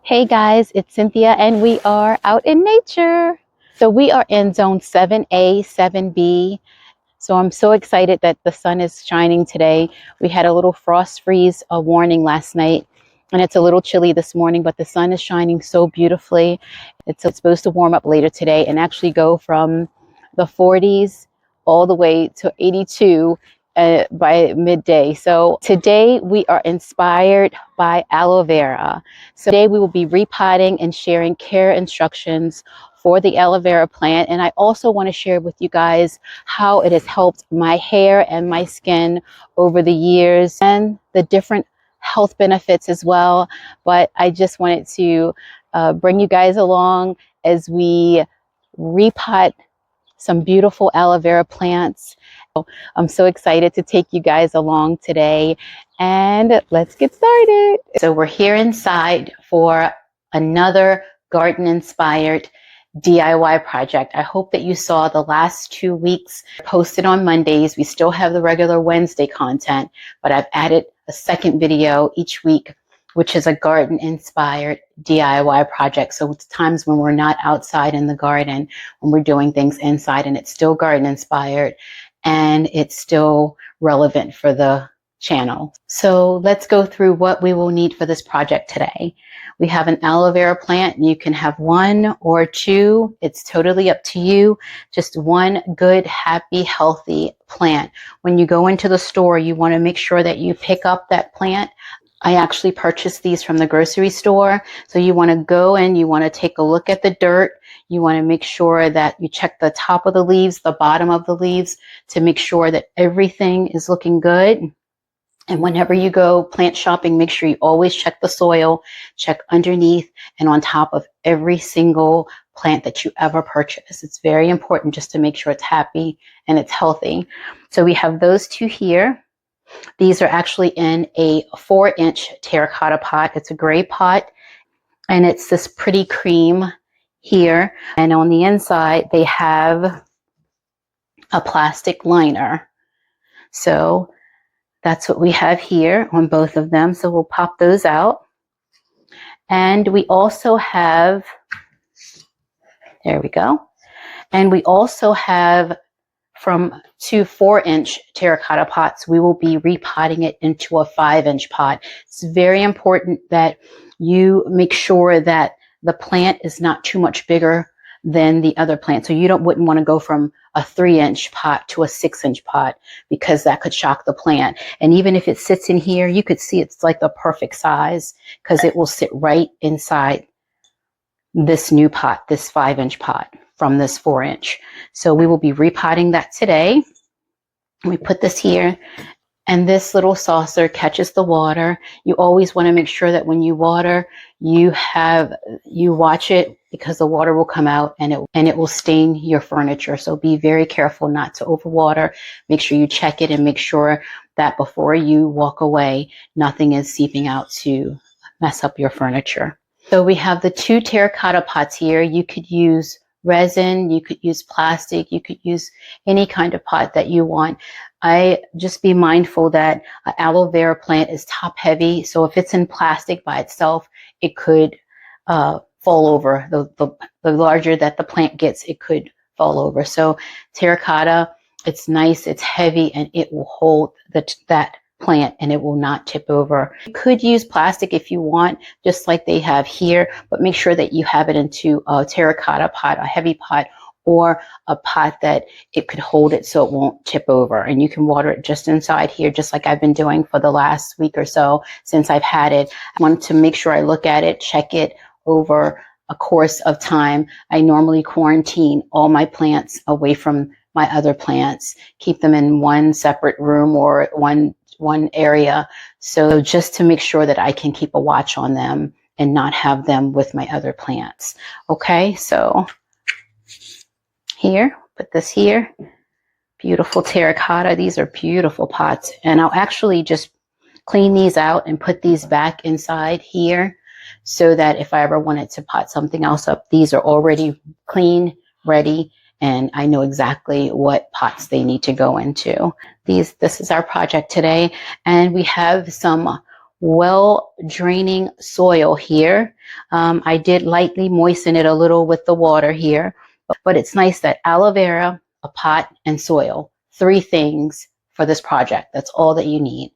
Hey guys, it's Cynthia and we are out in nature. So we are in zone 7A, 7B. So I'm so excited that the sun is shining today. We had a little frost freeze warning last night and it's a little chilly this morning, but the sun is shining so beautifully. It's supposed to warm up later today and actually go from the 40s all the way to 82 by midday. So today we are inspired by aloe vera. So today we will be repotting and sharing care instructions for the aloe vera plant. And I also want to share with you guys how it has helped my hair and my skin over the years and the different health benefits as well. But I just wanted to bring you guys along as we repot some beautiful aloe vera plants. I'm so excited to take you guys along today, and let's get started. So we're here inside for another garden inspired DIY project. I hope that you saw the last 2 weeks posted on Mondays. We still have the regular Wednesday content, but I've added a second video each week, which is a garden inspired DIY project. So it's times when we're not outside in the garden, when we're doing things inside, and it's still garden inspired and it's still relevant for the channel. So let's go through what we will need for this project today. We have an aloe vera plant. You can have one or two. It's totally up to you. Just one good, happy, healthy plant. When you go into the store, you want to make sure that you pick up that plant. I actually purchased these from the grocery store. So you want to go and you want to take a look at the dirt. You want to make sure that you check the top of the leaves, the bottom of the leaves, to make sure that everything is looking good. And whenever you go plant shopping, make sure you always check the soil, check underneath and on top of every single plant that you ever purchase. It's very important just to make sure it's happy and it's healthy. So we have those two here. These are actually in a 4-inch terracotta pot. It's a gray pot and it's this pretty cream here. And on the inside, they have a plastic liner. So that's what we have here on both of them. So we'll pop those out. And we also have, there we go. And we also have from 2 4-inch terracotta pots, we will be repotting it into a 5-inch pot. It's very important that you make sure that the plant is not too much bigger than the other plant. So you wouldn't want to go from a 3-inch pot to a 6-inch pot because that could shock the plant. And even if it sits in here, you could see it's like the perfect size because it will sit right inside this new pot, this 5-inch pot from this 4-inch. So we will be repotting that today. We put this here and this little saucer catches the water. You always want to make sure that when you water, you watch it because the water will come out and it will stain your furniture. So be very careful not to overwater. Make sure you check it and make sure that before you walk away, nothing is seeping out to mess up your furniture. So we have the 2 terracotta pots here. You could use resin, you could use plastic, you could use any kind of pot that you want. I just be mindful that an aloe vera plant is top heavy. So if it's in plastic by itself, it could fall over. The larger that the plant gets, it could fall over. So terracotta, it's nice, it's heavy, and it will hold that plant and it will not tip over. You could use plastic if you want, just like they have here, but make sure that you have it into a terracotta pot, a heavy pot, or a pot that it could hold it so it won't tip over. And you can water it just inside here, just like I've been doing for the last week or so since I've had it. I wanted to make sure I look at it, check it over a course of time. I normally quarantine all my plants away from my other plants, keep them in one separate room or one area. So just to make sure that I can keep a watch on them and not have them with my other plants. Okay, so here, put this here. Beautiful terracotta. These are beautiful pots. And I'll actually just clean these out and put these back inside here so that if I ever wanted to pot something else up, these are already clean, ready, and I know exactly what pots they need to go into. This is our project today, and we have some well draining soil here. I did lightly moisten it a little with the water here, but it's nice that aloe vera, a pot, and soil, 3 things for this project. That's all that you need.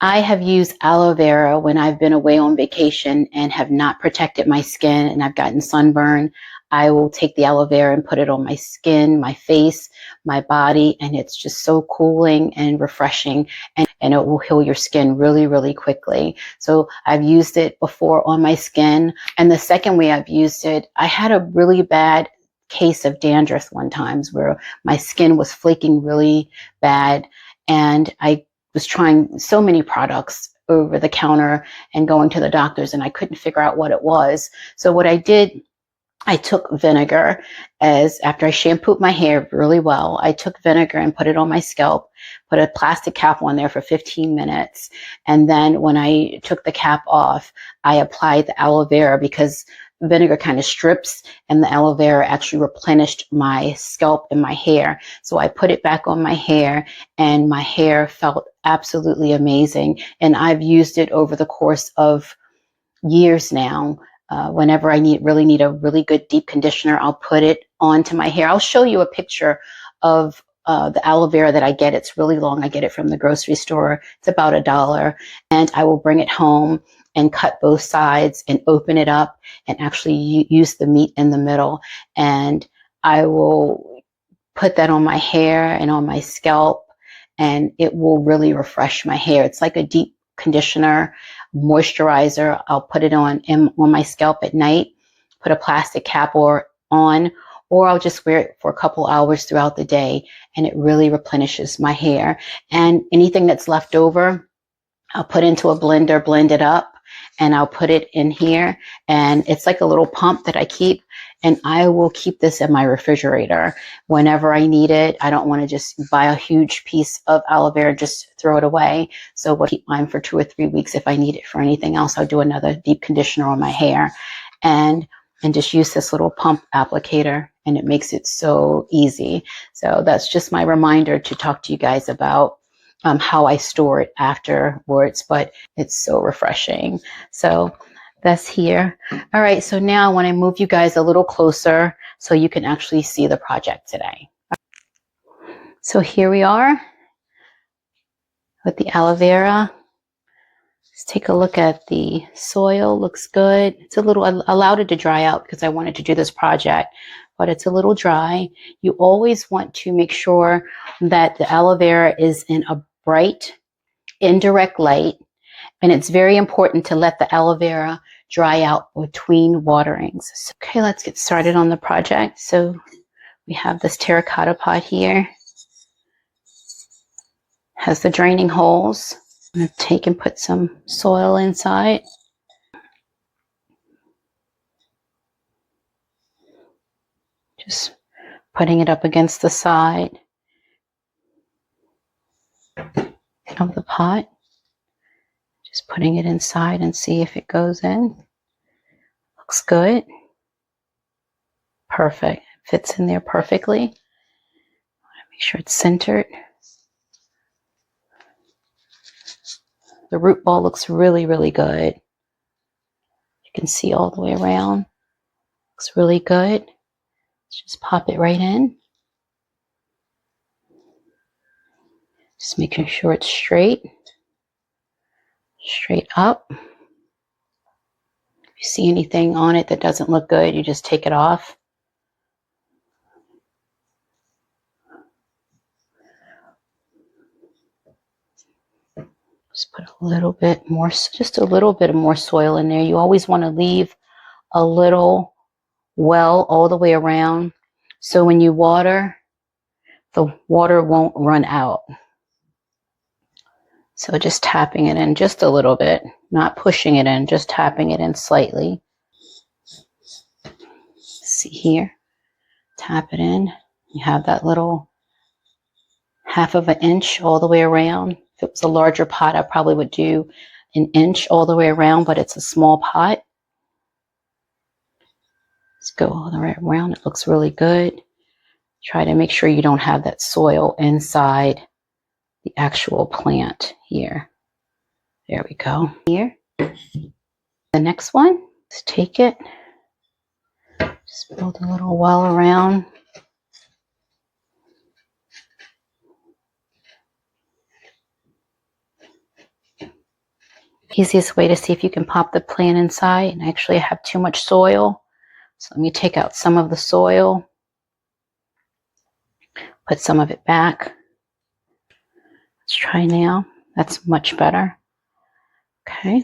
I have used aloe vera when I've been away on vacation and have not protected my skin and I've gotten sunburn. I will take the aloe vera and put it on my skin, my face, my body, and it's just so cooling and refreshing, and it will heal your skin really, really quickly. So I've used it before on my skin. And the second way I've used it, I had a really bad case of dandruff one time where my skin was flaking really bad, and I was trying so many products over the counter and going to the doctors, and I couldn't figure out what it was. So what I did, I took vinegar after I shampooed my hair really well. I took vinegar and put it on my scalp, put a plastic cap on there for 15 minutes. And then when I took the cap off, I applied the aloe vera because vinegar kind of strips, and the aloe vera actually replenished my scalp and my hair. So I put it back on my hair, and my hair felt absolutely amazing. And I've used it over the course of years now. Whenever I really need a really good deep conditioner, I'll put it onto my hair. I'll show you a picture of the aloe vera that I get. It's really long. I get it from the grocery store. It's about $1. And I will bring it home and cut both sides and open it up and actually use the meat in the middle. And I will put that on my hair and on my scalp, and it will really refresh my hair. It's like a deep conditioner, moisturizer. I'll put it on my scalp at night, put a plastic cap on, or I'll just wear it for a couple hours throughout the day, and it really replenishes my hair. And anything that's left over, I'll put into a blender, blend it up, and I'll put it in here. And it's like a little pump that I keep, and I will keep this in my refrigerator whenever I need it. I don't want to just buy a huge piece of aloe vera and just throw it away. So I'll keep mine for 2 or 3 weeks. If I need it for anything else, I'll do another deep conditioner on my hair and just use this little pump applicator, and it makes it so easy. So that's just my reminder to talk to you guys about how I store it afterwards, but it's so refreshing. So that's here. All right, so now I want to move you guys a little closer so you can actually see the project today. So here we are with the aloe vera. Let's take a look at the soil. Looks good. It's a little, I allowed it to dry out because I wanted to do this project, but it's a little dry. You always want to make sure that the aloe vera is in a bright, indirect light, and it's very important to let the aloe vera dry out between waterings. So, okay, let's get started on the project. So we have this terracotta pot here. Has the draining holes. I'm going to take and put some soil inside. Just putting it up against the side of the pot. Just putting it inside and see if it goes in. Looks good. Perfect. Fits in there perfectly. I want to make sure it's centered. The root ball looks really, really good. You can see all the way around. Looks really good. Let's just pop it right in. Just making sure it's straight up. If you see anything on it that doesn't look good, you just take it off. Just put a little bit more, just a little bit of more soil in there. You always want to leave a little well all the way around, so when you water, the water won't run out. So just tapping it in just a little bit, not pushing it in, just tapping it in slightly. See here, tap it in. You have that little 1/2 inch all the way around. If it was a larger pot, I probably would do 1 inch all the way around, but it's a small pot. Let's go all the way around. It looks really good. Try to make sure you don't have that soil inside the actual plant here. There we go. Here, the next one, let's take it, just build a little well around. Easiest way to see if you can pop the plant inside. And actually I have too much soil. So let me take out some of the soil, put some of it back. Let's try now. That's much better. Okay.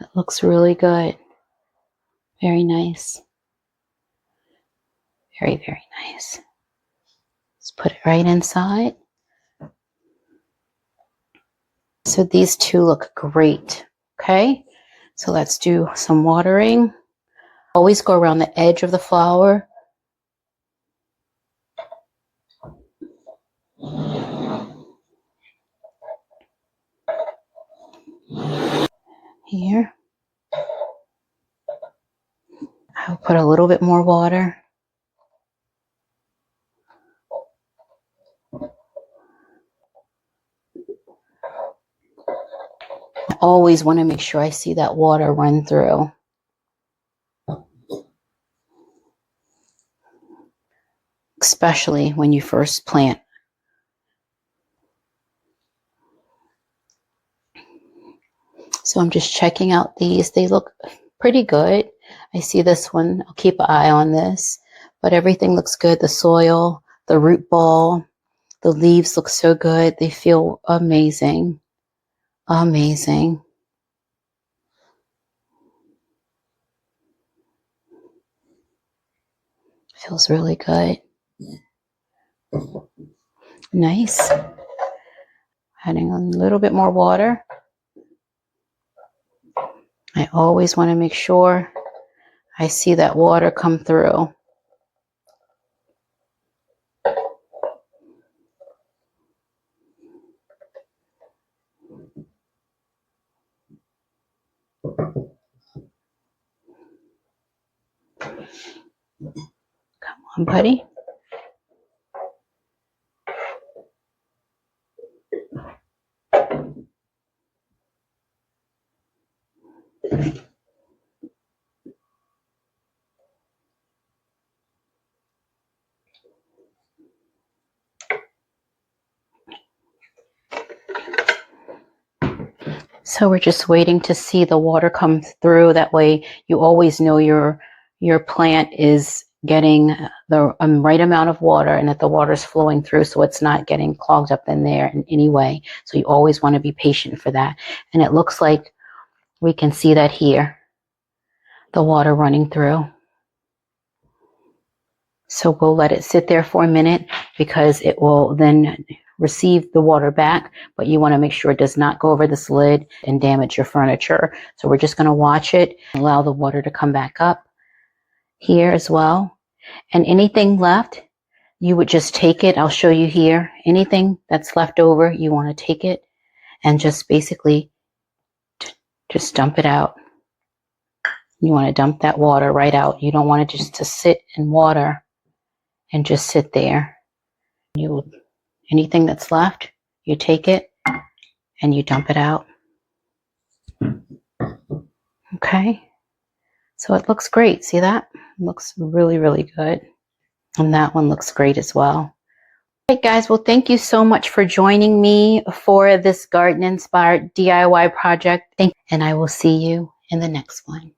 That looks really good. Very nice. Very, very nice. Let's put it right inside. So these two look great. Okay. So let's do some watering. Always go around the edge of the flower. Here. I'll put a little bit more water. I always want to make sure I see that water run through. Especially when you first plant. So I'm just checking out these. They look pretty good. I see this one. I'll keep an eye on this. But everything looks good. The soil, the root ball, the leaves look so good. They feel amazing. Amazing. Feels really good. Nice. Adding a little bit more water. I always want to make sure I see that water come through. Come on, buddy. So we're just waiting to see the water come through. That way you always know your plant is getting the right amount of water and that the water is flowing through, so it's not getting clogged up in there in any way. So you always want to be patient for that. And it looks like we can see that here, the water running through. So we'll let it sit there for a minute because it will then receive the water back, but you want to make sure it does not go over this lid and damage your furniture. So we're just going to watch it and allow the water to come back up here as well. And anything left, you would just take it. I'll show you here. Anything that's left over, you want to take it and just basically just dump it out. You want to dump that water right out. You don't want it just to sit in water and just sit there. Anything that's left, you take it and you dump it out. Okay. So it looks great. See that? It looks really, really good. And that one looks great as well. All right, guys. Well, thank you so much for joining me for this garden inspired DIY project. And I will see you in the next one.